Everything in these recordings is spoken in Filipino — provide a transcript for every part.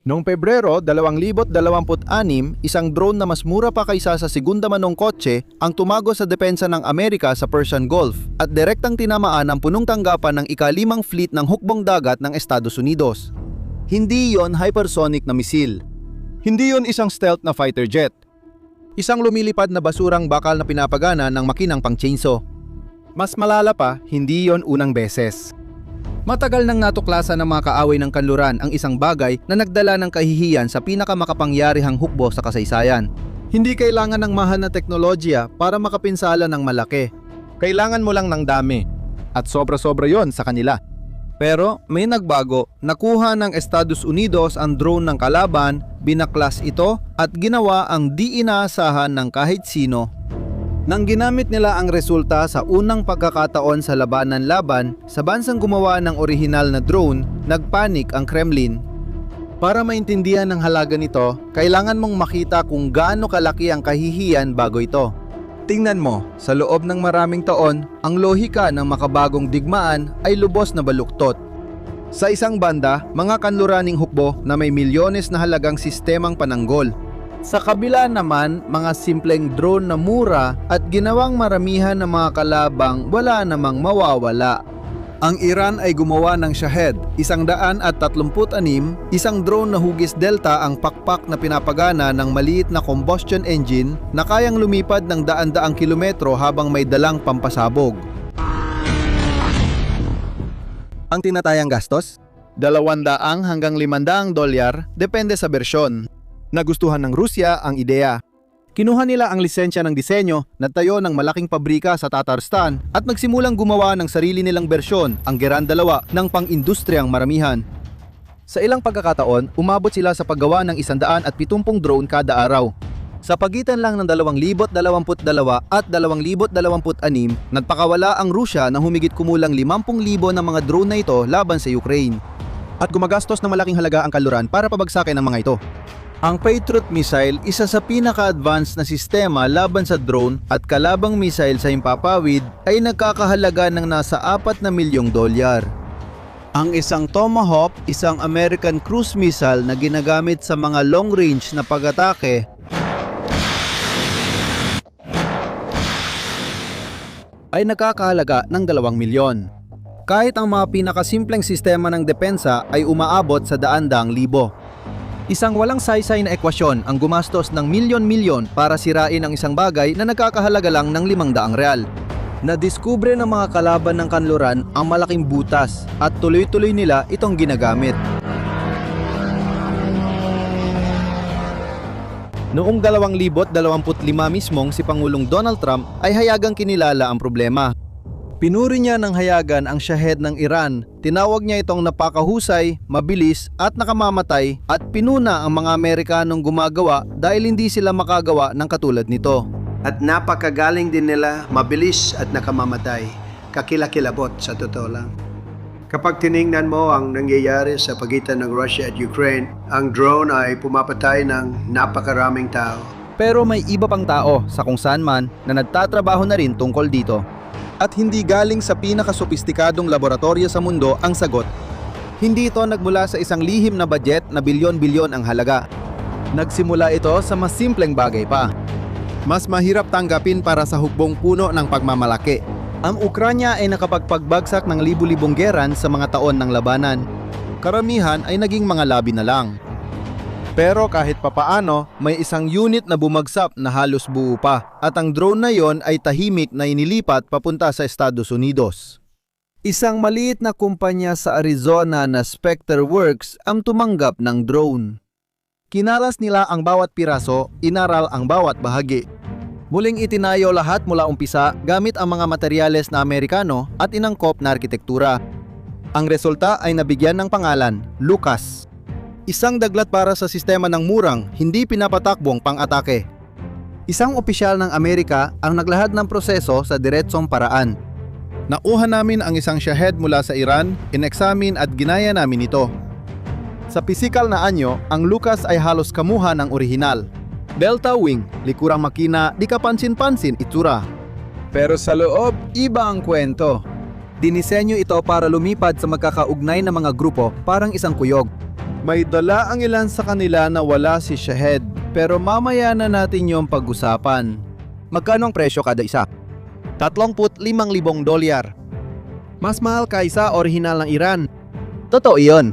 Noong Pebrero 2026, isang drone na mas mura pa kaysa sa segunda manong kotse ang tumago sa depensa ng Amerika sa Persian Gulf at direktang tinamaan ang punong tanggapan ng ika-5 fleet ng hukbong dagat ng Estados Unidos. Hindi yon hypersonic na misil. Hindi yon isang stealth na fighter jet. Isang lumilipad na basurang bakal na pinapagana ng makinang pang-chainsaw. Mas malala pa, hindi yon unang beses. Matagal nang natuklasan ng mga kaaway ng kanluran ang isang bagay na nagdala ng kahihiyan sa pinakamakapangyarihang hukbo sa kasaysayan. Hindi kailangan ng mahal na teknolohiya para makapinsala ng malaki. Kailangan mo lang ng dami. At sobra-sobra yon sa kanila. Pero may nagbago, nakuha ng Estados Unidos ang drone ng kalaban, binaklas ito at ginawa ang di inaasahan ng kahit sino. Nang ginamit nila ang resulta sa unang pagkakataon sa labanan-laban sa bansang gumawa ng orihinal na drone, nagpanik ang Kremlin. Para maintindihan ang halaga nito, kailangan mong makita kung gaano kalaki ang kahihiyan bago ito. Tingnan mo, sa loob ng maraming taon, ang lohika ng makabagong digmaan ay lubos na baluktot. Sa isang banda, mga kanluraning hukbo na may milyones na halagang sistemang pananggol. Sa kabila naman, mga simpleng drone na mura at ginawang maramihan ng mga kalabang wala namang mawawala. Ang Iran ay gumawa ng Shahed, 136, isang drone na hugis delta ang pakpak na pinapagana ng maliit na combustion engine na kayang lumipad ng daan-daang kilometro habang may dalang pampasabog. Ang tinatayang gastos? $200 hanggang $500, depende sa bersyon. Nagustuhan ng Rusya ang ideya. Kinuha nila ang lisensya ng disenyo, nagtayo ng malaking pabrika sa Tatarstan at nagsimulang gumawa ng sarili nilang bersyon, ang Geran 2, ng pang-industriyang maramihan. Sa ilang pagkakataon, umabot sila sa paggawa ng 170 drone kada araw. Sa pagitan lang ng 2022 at 2026, nagpakawala ang Rusya ng humigit kumulang 50,000 ng mga drone na ito laban sa Ukraine. At gumagastos ng malaking halaga ang kanluran para pabagsakin ang mga ito. Ang Patriot missile, isa sa pinaka-advanced na sistema laban sa drone at kalabang missile sa himpapawid, ay nagkakahalaga ng nasa $4 na milyong. Ang isang Tomahawk, isang American cruise missile na ginagamit sa mga long-range na pag-atake, ay nagkakahalaga ng $2 milyon. Kahit ang mga pinakasimpleng sistema ng depensa ay umaabot sa daan-daang libo. Isang walang saysay na ekwasyon ang gumastos ng milyon-milyon para sirain ang isang bagay na nagkakahalaga lang ng ₱500. Nadiskubre ng mga kalaban ng kanluran ang malaking butas at tuloy-tuloy nila itong ginagamit. Noong 2025 mismong si Pangulong Donald Trump ay hayagang kinilala ang problema. Pinuri niya ng hayagan ang Shahed ng Iran, tinawag niya itong napakahusay, mabilis at nakamamatay at pinuna ang mga Amerikanong gumagawa dahil hindi sila makagawa ng katulad nito. At napakagaling din nila, mabilis at nakamamatay, kakilakilabot sa totoo lang. Kapag tiningnan mo ang nangyayari sa pagitan ng Russia at Ukraine, ang drone ay pumapatay ng napakaraming tao. Pero may iba pang tao sa kung saan man na nagtatrabaho na rin tungkol dito. At hindi galing sa pinakasopistikadong laboratorio sa mundo ang sagot. Hindi ito nagmula sa isang lihim na budget na bilyon-bilyon ang halaga. Nagsimula ito sa mas simpleng bagay pa. Mas mahirap tanggapin para sa hukbong puno ng pagmamalaki. Ang Ukranya ay nakapagpagbagsak ng libu-libong geran sa mga taon ng labanan. Karamihan ay naging mga labi na lang. Pero kahit papaano, may isang unit na bumagsak na halos buo pa at ang drone na yon ay tahimik na inilipat papunta sa Estados Unidos. Isang maliit na kumpanya sa Arizona na Spectre Works ang tumanggap ng drone. Kinaras nila ang bawat piraso, inaral ang bawat bahagi. Muling itinayo lahat mula umpisa gamit ang mga materyales na Amerikano at inangkop na arkitektura. Ang resulta ay nabigyan ng pangalan, Lucas. Isang daglat para sa sistema ng murang, hindi pinapatakbong pang-atake. Isang opisyal ng Amerika ang naglahad ng proseso sa diretsong paraan. Nakuha namin ang isang Shahed mula sa Iran, inexamine at ginaya namin ito. Sa pisikal na anyo, ang Lucas ay halos kamuha ng orihinal. Delta wing, likurang makina, di kapansin-pansin itsura. Pero sa loob, iba ang kwento. Dinisenyo ito para lumipad sa magkakaugnay na mga grupo parang isang kuyog. May dala ang ilan sa kanila na wala si Shahed, pero mamaya na natin yung pag-usapan. Magkano ang presyo kada isa? $35,000. Mas mahal kaysa orihinal ng Iran. Totoo iyon.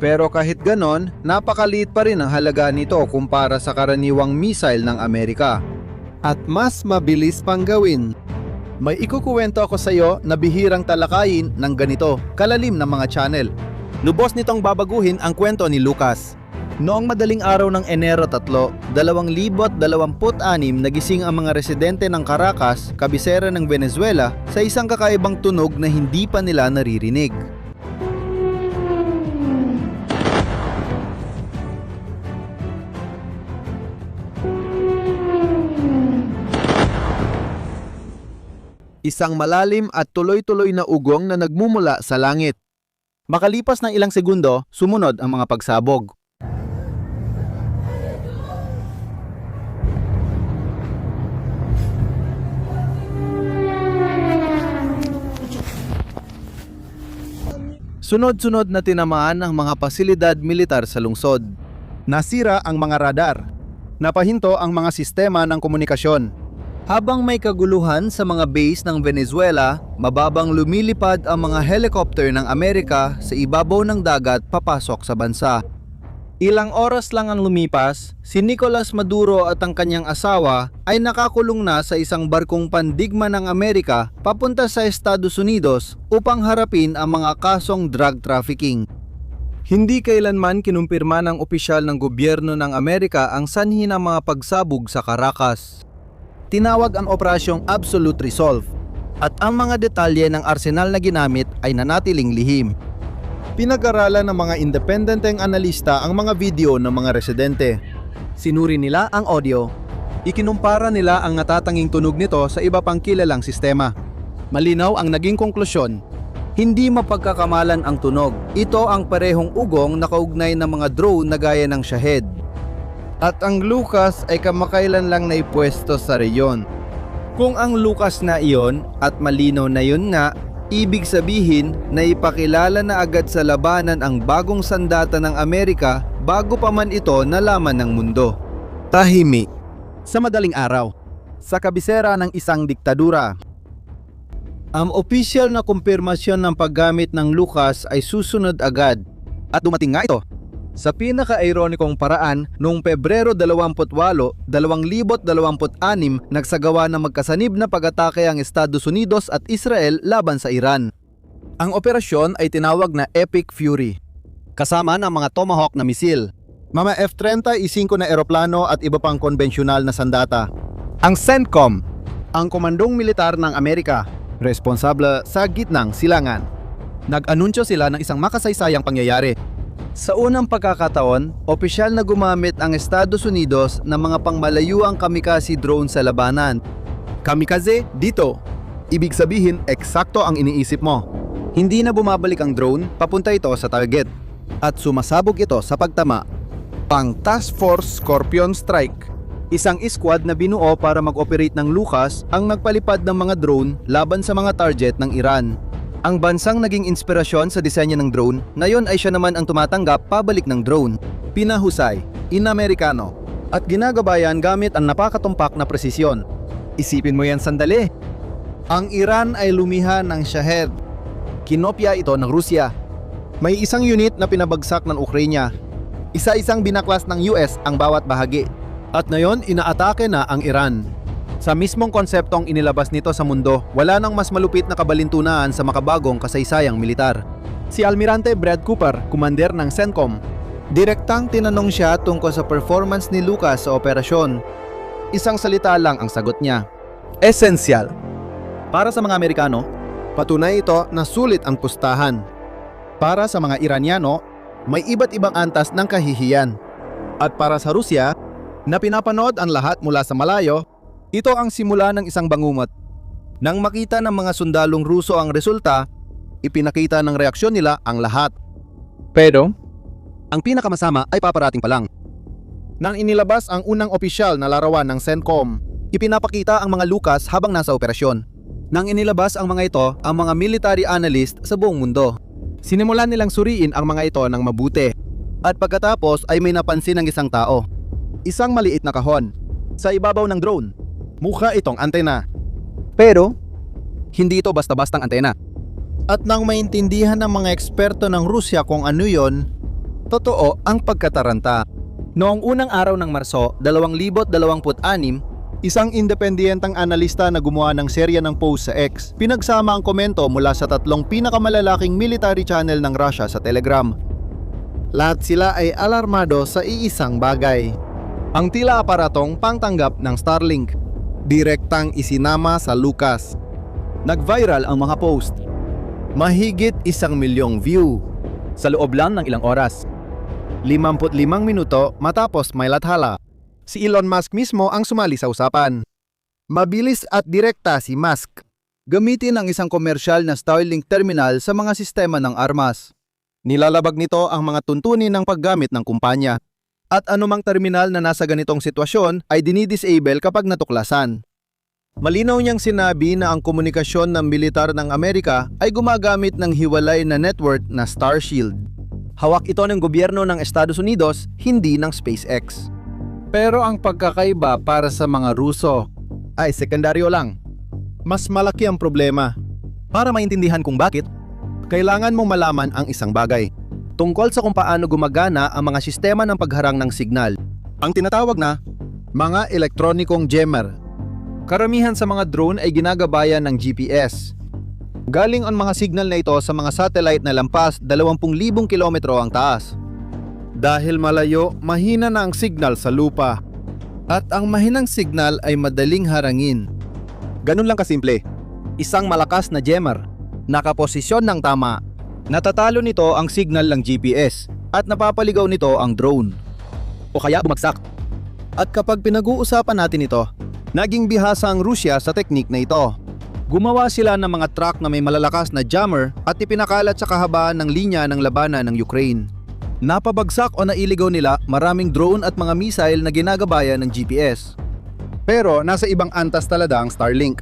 Pero kahit ganon, napakaliit pa rin ang halaga nito kumpara sa karaniwang missile ng Amerika. At mas mabilis pang gawin. May ikukuwento ako sa iyo na bihirang talakayin ng ganito, kalalim na mga channel. Lubos nitong babaguhin ang kwento ni Lucas. Noong madaling araw ng Enero 3, 2026, nagising ang mga residente ng Caracas, kabisera ng Venezuela, sa isang kakaibang tunog na hindi pa nila naririnig. Isang malalim at tuloy-tuloy na ugong na nagmumula sa langit. Makalipas ng ilang segundo, sumunod ang mga pagsabog. Sunod-sunod na tinamaan ang mga pasilidad militar sa lungsod. Nasira ang mga radar. Napahinto ang mga sistema ng komunikasyon. Habang may kaguluhan sa mga base ng Venezuela, mababang lumilipad ang mga helicopter ng Amerika sa ibabaw ng dagat papasok sa bansa. Ilang oras lang ang lumipas, si Nicolas Maduro at ang kanyang asawa ay nakakulong na sa isang barkong pandigma ng Amerika papunta sa Estados Unidos upang harapin ang mga kasong drug trafficking. Hindi kailanman kinumpirma ng opisyal ng gobyerno ng Amerika ang sanhi ng mga pagsabog sa Caracas. Tinawag ang operasyong Absolute Resolve at ang mga detalye ng arsenal na ginamit ay nanatiling lihim. Pinag-aralan ng mga independenteng analista ang mga video ng mga residente. Sinuri nila ang audio. Ikinumpara nila ang natatanging tunog nito sa iba pang kilalang sistema. Malinaw ang naging konklusyon. Hindi mapagkakamalan ang tunog. Ito ang parehong ugong na kaugnay ng mga drone na gaya ng Shahed. At ang Lucas ay kamakailan lang naipwesto sa reyon. Kung ang Lucas na iyon at malinaw na yun nga, ibig sabihin na ipakilala na agad sa labanan ang bagong sandata ng Amerika bago pa man ito nalaman ng mundo. Tahimik. Sa madaling araw. Sa kabisera ng isang diktadura. Ang opisyal na kumpirmasyon ng paggamit ng Lucas ay susunod agad. At dumating nga ito. Sa pinaka-ironikong paraan, noong Pebrero 28, 2026, nagsagawa ng magkasanib na pag-atake ang Estados Unidos at Israel laban sa Iran. Ang operasyon ay tinawag na Epic Fury, kasama ng mga Tomahawk na misil, mga F-35 na eroplano at iba pang konbensyonal na sandata. Ang CENTCOM, ang komandong militar ng Amerika, responsable sa gitnang silangan. Nag-anunsyo sila ng isang makasaysayang pangyayari. Sa unang pagkakataon, opisyal na gumamit ang Estados Unidos ng mga pangmalayuang kamikaze drone sa labanan. Kamikaze dito. Ibig sabihin, eksakto ang iniisip mo. Hindi na bumabalik ang drone, papunta ito sa target. At sumasabog ito sa pagtama. Pang Task Force Scorpion Strike. Isang squad na binuo para mag-operate ng Lucas ang nagpalipad ng mga drone laban sa mga target ng Iran. Ang bansang naging inspirasyon sa disenyo ng drone, ngayon ay siya naman ang tumatanggap pabalik ng drone. Pinahusay, in-Amerikano, at ginagabayan gamit ang napakatumpak na presisyon. Isipin mo yan sandali. Ang Iran ay lumiha ng Shahed. Kinopya ito ng Rusya. May isang unit na pinabagsak ng Ukraine. Isa-isang binaklas ng US ang bawat bahagi. At ngayon, inaatake na ang Iran. Sa mismong konseptong inilabas nito sa mundo, wala nang mas malupit na kabalintunaan sa makabagong kasaysayang militar. Si Almirante Brad Cooper, kumander ng CENTCOM. Direktang tinanong siya tungkol sa performance ni Lucas sa operasyon. Isang salita lang ang sagot niya. Esensyal. Para sa mga Amerikano, patunay ito na sulit ang pustahan. Para sa mga Iranyano, may iba't ibang antas ng kahihiyan. At para sa Rusya, na pinapanood ang lahat mula sa malayo, ito ang simula ng isang bangungot. Nang makita ng mga sundalong Ruso ang resulta, ipinakita ng reaksyon nila ang lahat. Pero, ang pinakamasama ay paparating pa lang. Nang inilabas ang unang opisyal na larawan ng CENTCOM, ipinapakita ang mga Lucas habang nasa operasyon. Nang inilabas ang mga ito, ang mga military analyst sa buong mundo. Sinimulan nilang suriin ang mga ito ng mabuti. At pagkatapos ay may napansin ng isang tao. Isang maliit na kahon. Sa ibabaw ng drone. Mukha itong antena. Pero, hindi ito basta-bastang antena. At nang maintindihan ng mga eksperto ng Rusya kung ano yon, totoo ang pagkataranta. Noong unang araw ng Marso 2026, isang independenteng analista na gumawa ng serya ng post sa X, pinagsama ang komento mula sa 3 pinakamalalaking military channel ng Russia sa Telegram. Lahat sila ay alarmado sa iisang bagay. Ang tila aparatong pangtanggap ng Starlink, direktang isinama sa Lucas. Nag-viral ang mga post. Mahigit 1,000,000 view sa loob lang ng ilang oras. 55 minuto matapos may lathala. Si Elon Musk mismo ang sumali sa usapan. Mabilis at direkta si Musk. Gamitin ang isang komersyal na Starlink terminal sa mga sistema ng armas. Nilalabag nito ang mga tuntunin ng paggamit ng kumpanya. At anumang terminal na nasa ganitong sitwasyon ay dinidisable kapag natuklasan. Malinaw niyang sinabi na ang komunikasyon ng militar ng Amerika ay gumagamit ng hiwalay na network na Starshield. Hawak ito ng gobyerno ng Estados Unidos, hindi ng SpaceX. Pero ang pagkakaiba para sa mga Ruso ay sekundaryo lang. Mas malaki ang problema. Para maintindihan kung bakit, kailangan mong malaman ang isang bagay. Tungkol sa kung paano gumagana ang mga sistema ng pagharang ng signal. Ang tinatawag na mga elektronikong jammer. Karamihan sa mga drone ay ginagabayan ng GPS. Galing ang mga signal na ito sa mga satellite na lampas 20,000 kilometro ang taas. Dahil malayo, mahina na ang signal sa lupa. At ang mahinang signal ay madaling harangin. Ganun lang kasimple. Isang malakas na jammer, nakaposisyon ng tama. Natatalo nito ang signal ng GPS at napapaligaw nito ang drone. O kaya bumagsak. At kapag pinag-uusapan natin ito, naging bihasa ang Rusya sa teknik na ito. Gumawa sila ng mga truck na may malalakas na jammer at ipinakalat sa kahabaan ng linya ng labanan ng Ukraine. Napabagsak o nailigaw nila maraming drone at mga missile na ginagabayan ng GPS. Pero nasa ibang antas talaga ang Starlink.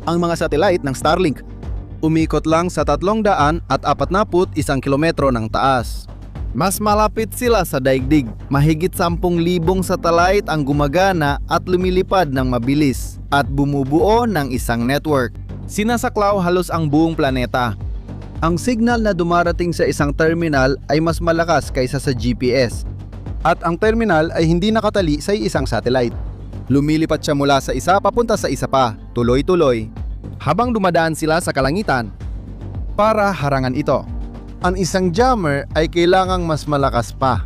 Ang mga satellite ng Starlink umikot lang sa 341 kilometro ng taas. Mas malapit sila sa daigdig. Mahigit 10,000 satellite ang gumagana at lumilipad ng mabilis at bumubuo ng isang network. Sinasaklaw halos ang buong planeta. Ang signal na dumarating sa isang terminal ay mas malakas kaysa sa GPS. At ang terminal ay hindi nakatali sa isang satellite. Lumilipat siya mula sa isa papunta sa isa pa, tuloy-tuloy, habang dumadaan sila sa kalangitan para harangan ito. Ang isang jammer ay kailangang mas malakas pa.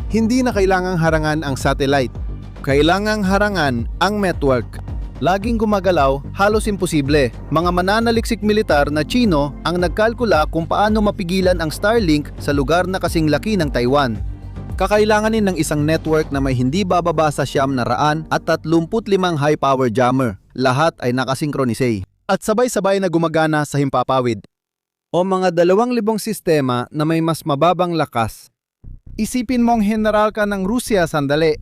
Hindi na kailangang harangan ang satellite. Kailangang harangan ang network. Laging gumagalaw, halos imposible. Mga mananaliksik militar na Chino ang nagkalkula kung paano mapigilan ang Starlink sa lugar na kasing laki ng Taiwan. Kakailanganin ng isang network na may hindi bababa sa 935 high-power jammer. Lahat ay nakasynchronize at sabay-sabay na gumagana sa himpapawid. O mga 2,000 sistema na may mas mababang lakas. Isipin mong general ka ng Rusya sandali.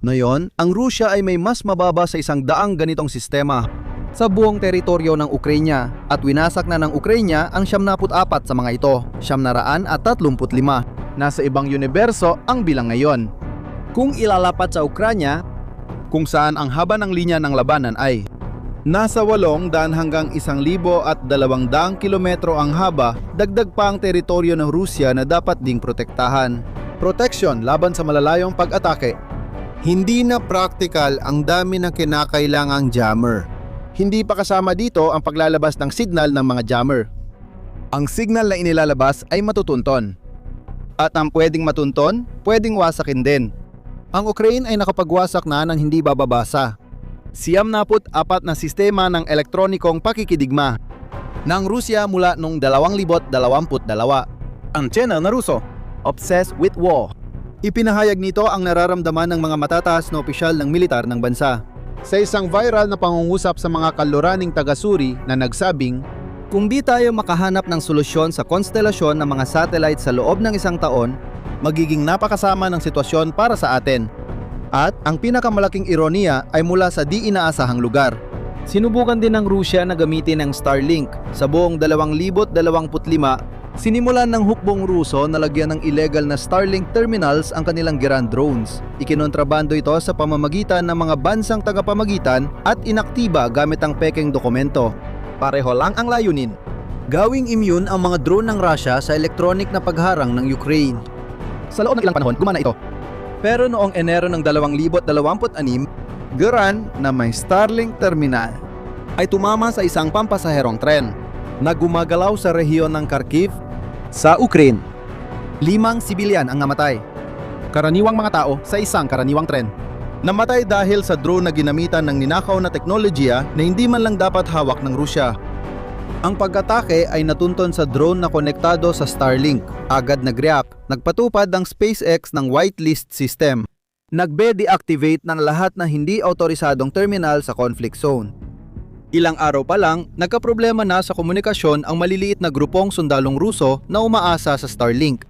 Ngayon, ang Rusya ay may mas mababa sa 100 ganitong sistema sa buong teritoryo ng Ukraine at winasak na ng Ukraine ang 74 sa mga ito, 935. Nasa ibang universo ang bilang ngayon. Kung ilalapat sa Ukraine, kung saan ang haba ng linya ng labanan ay nasa 800 hanggang 1,200 kilometro ang haba, dagdag pa ang teritoryo ng Rusya na dapat ding protektahan. Protection laban sa malalayong pag-atake. Hindi na practical ang dami ng kinakailangang jammer. Hindi pa kasama dito ang paglalabas ng signal ng mga jammer. Ang signal na inilalabas ay matutunton. At ang pwedeng matunton, pwedeng wasakin din. Ang Ukraine ay nakapagwasak na ng hindi bababasa. 74 na sistema ng elektronikong pakikidigma ng Rusya mula noong 2022. Ang channel na Ruso, obsessed with war. Ipinahayag nito ang nararamdaman ng mga matataas na opisyal ng militar ng bansa. Sa isang viral na pangungusap sa mga kaluraning taga-Suri na nagsabing, kung di tayo makahanap ng solusyon sa konstelasyon ng mga satellite sa loob ng isang taon, magiging napakasama ng sitwasyon para sa atin. At ang pinakamalaking ironiya ay mula sa di inaasahang lugar. Sinubukan din ng Rusya na gamitin ang Starlink sa buong 2025 Sinimulan ng hukbong Ruso na lagyan ng illegal na Starlink terminals ang kanilang Giran drones. Ikinontrabando ito sa pamamagitan ng mga bansang tagapamagitan at inaktiba gamit ang pekeng dokumento. Pareho lang ang layunin. Gawing immune ang mga drone ng Russia sa electronic na pagharang ng Ukraine. Sa loob ng ilang panahon, gumana ito. Pero noong Enero ng 2026, Giran na may Starlink terminal ay tumama sa isang pampasaherong tren na gumagalaw sa rehiyon ng Kharkiv sa Ukraine. 5 sibilyan ang namatay. Karaniwang mga tao sa isang karaniwang tren. Namatay dahil sa drone na ginamitan ng ninakaw na teknolohiya na hindi man lang dapat hawak ng Rusya. Ang pag-atake ay natunton sa drone na konektado sa Starlink. Agad nag-react, nagpatupad ang SpaceX ng whitelist system. Nagbe-deactivate ng lahat na hindi autorisadong terminal sa conflict zone. Ilang araw pa lang, nagkaproblema na sa komunikasyon ang maliliit na grupong sundalong Ruso na umaasa sa Starlink.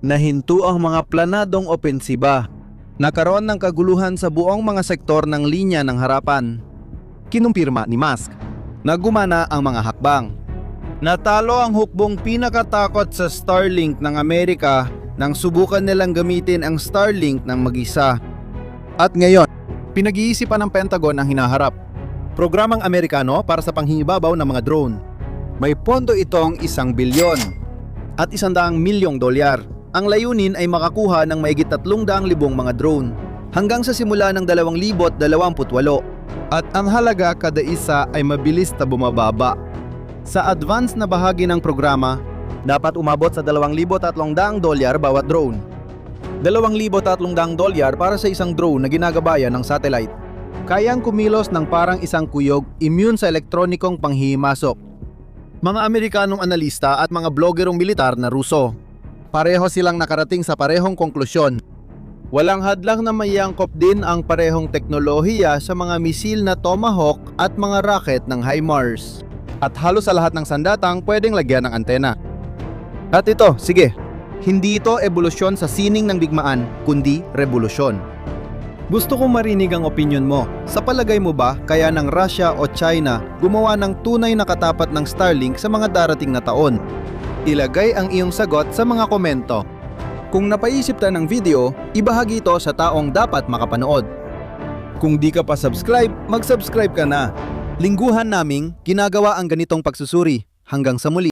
Nahinto ang mga planadong opensiba. Nakaroon ng kaguluhan sa buong mga sektor ng linya ng harapan. Kinumpirma ni Musk na gumana ang mga hakbang. Natalo ang hukbong pinakatakot sa Starlink ng Amerika nang subukan nilang gamitin ang Starlink ng mag-isa. At ngayon, pinag-iisipan ng Pentagon ang hinaharap. Programang Amerikano para sa panghingibabaw ng mga drone. May pondo itong $1 bilyon at $100 milyong. Ang layunin ay makakuha ng mahigit 300,000 mga drone hanggang sa simula ng 2028 at ang halaga kada isa ay mabilis na bumababa. Sa advance na bahagi ng programa, dapat umabot sa $2,300 bawat drone. $2,300 para sa isang drone na ginagabayan ng satellite. Kayang kumilos ng parang isang kuyog, immune sa elektronikong panghihimasok. Mga Amerikanong analista at mga blogerong militar na Ruso. Pareho silang nakarating sa parehong konklusyon. Walang hadlang na mayangkop din ang parehong teknolohiya sa mga misil na Tomahawk at mga rocket ng HIMARS. At halos sa lahat ng sandatang pwedeng lagyan ng antena. At ito, sige, hindi ito ebolusyon sa sining ng digmaan, kundi revolusyon. Gusto kong marinig ang opinyon mo. Sa palagay mo ba, kaya ng Russia o China gumawa ng tunay na katapat ng Starlink sa mga darating na taon? Ilagay ang iyong sagot sa mga komento. Kung napaisip ka ng video, ibahagi ito sa taong dapat makapanood. Kung di ka pa subscribe, mag-subscribe ka na. Lingguhan naming ginagawa ang ganitong pagsusuri. Hanggang sa muli.